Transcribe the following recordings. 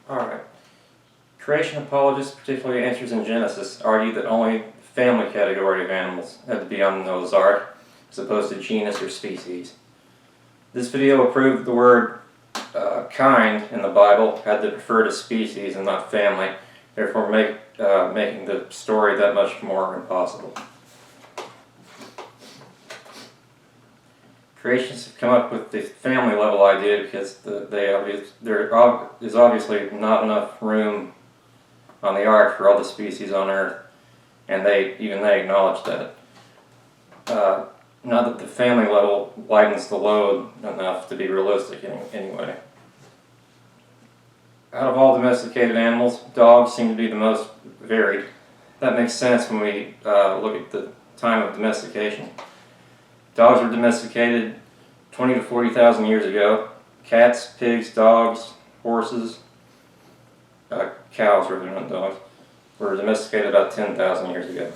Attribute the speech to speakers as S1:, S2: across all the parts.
S1: Alright. Creation apologists, particularly answers in Genesis, argue that only family category of animals had to be on Noah's Ark, as opposed to genus or species. This video will prove that the word kind in the Bible had to refer to species and not family, therefore making the story that much more impossible. Creationists have come up with the family level idea because there is obviously not enough room on the ark for all the species on Earth, and even they acknowledge that. Not that the family level lightens the load enough to be realistic anyway. Out of all domesticated animals, dogs seem to be the most varied. That makes sense when we look at the time of domestication. Dogs were domesticated 20 to 40,000 years ago. Cats, pigs, dogs, horses, cows rather than dogs, were domesticated about 10,000 years ago.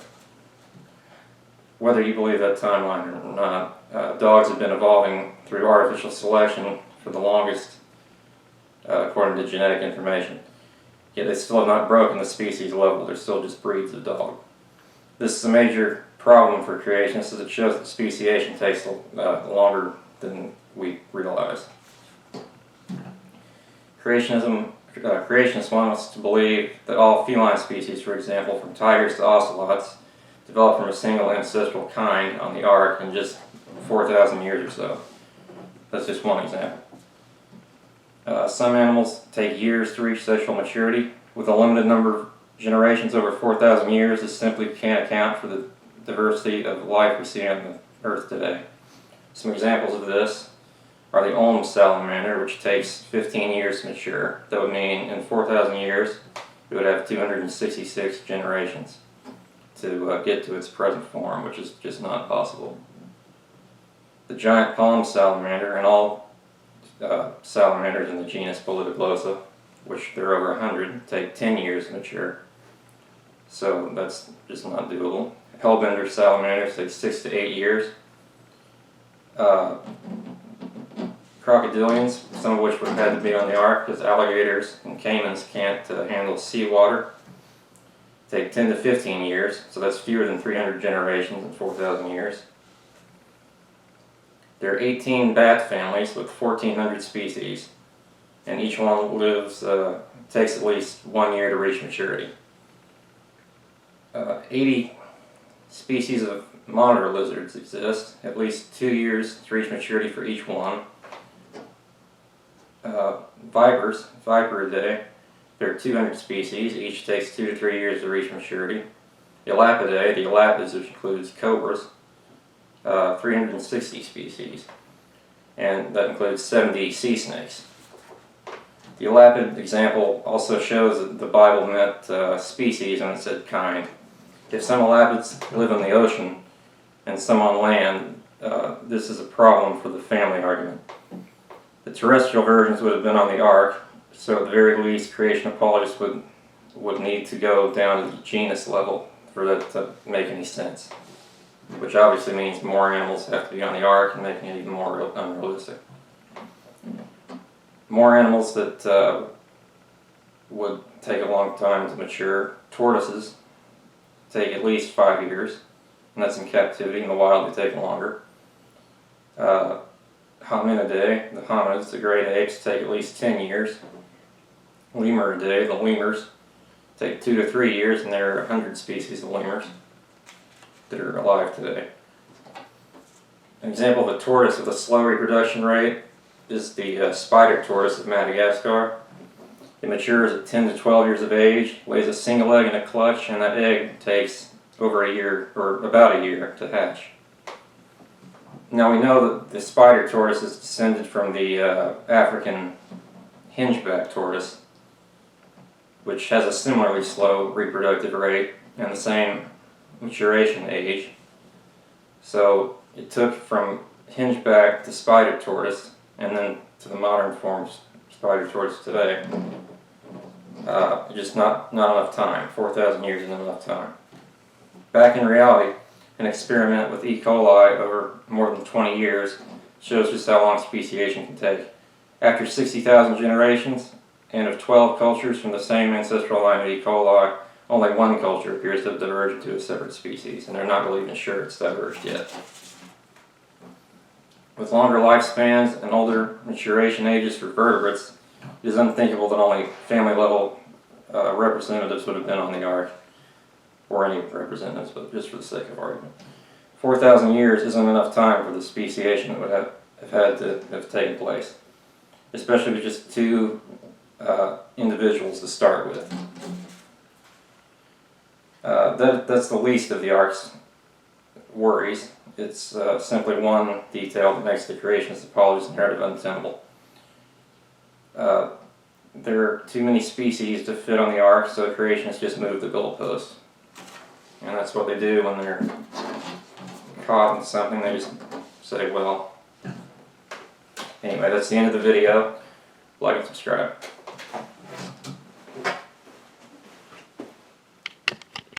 S1: Whether you believe that timeline or not, dogs have been evolving through artificial selection for the longest, according to genetic information. Yet they still have not broken the species level, they're still just breeds of dog. This is a major problem for creationists, as it shows that speciation takes longer than we realize. Creationists want us to believe that all feline species, for example, from tigers to ocelots, developed from a single ancestral kind on the ark in just 4,000 years or so. That's just one example. Some animals take years to reach sexual maturity. With a limited number of generations over 4,000 years, this simply can't account for the diversity of life we see on the Earth today. Some examples of this are the Olm salamander, which takes 15 years to mature. That would mean in 4,000 years it would have 266 generations to get to its present form, which is just not possible. The giant palm salamander and all salamanders in the genus Polyglossa, which there are over 100, take 10 years to mature. So that's just not doable. Hellbender salamanders take 6 to 8 years. Crocodilians, some of which would have had to be on the ark because alligators and caimans can't handle seawater, take 10 to 15 years, so that's fewer than 300 generations in 4,000 years. There are 18 bat families with 1,400 species, and each one takes at least 1 year to reach maturity. 80 species of monitor lizards exist, at least 2 years to reach maturity for each one. Viperidae, there are 200 species, each takes 2 to 3 years to reach maturity. Elapidae, the elapids, which includes cobras, 360 species, and that includes 70 sea snakes. The elapid example also shows that the Bible meant species when it said kind. If some elapids live in the ocean and some on land, this is a problem for the family argument. The terrestrial versions would have been on the ark, so at the very least creation apologists would need to go down to the genus level for that to make any sense. Which obviously means more animals have to be on the ark and making it even more unrealistic. More animals that would take a long time to mature. Tortoises take at least 5 years, and that's in captivity. In the wild they take longer. Hominidae, the hominids, the great apes, take at least 10 years. Lemuridae, the lemurs, take 2 to 3 years, and there are 100 species of lemurs that are alive today. An example of a tortoise with a slow reproduction rate is the spider tortoise of Madagascar. It matures at 10 to 12 years of age, lays a single egg in a clutch, and that egg takes over a year, or about a year, to hatch. Now we know that the spider tortoise is descended from the African hingeback tortoise, which has a similarly slow reproductive rate and the same maturation age. So it took from hingeback to spider tortoise and then to the modern form of spider tortoise today. Just not enough time. 4,000 years isn't enough time. Back in reality, an experiment with E. coli over more than 20 years shows just how long speciation can take. After 60,000 generations, and of 12 cultures from the same ancestral line of E. coli, only one culture appears to have diverged into a separate species, and they're not really even sure it's diverged yet. With longer lifespans and older maturation ages for vertebrates, it is unthinkable that only family-level representatives would have been on the ark, or any representatives, but just for the sake of argument. 4,000 years isn't enough time for the speciation that would have had to have taken place, especially with just two individuals to start with. That's the least of the ark's worries. It's simply one detail that makes the creationist apologist narrative untenable. There are too many species to fit on the ark, so the creationists just move the goalposts. And that's what they do when they're caught in something. They just say, well. Anyway, that's the end of the video. Like and subscribe.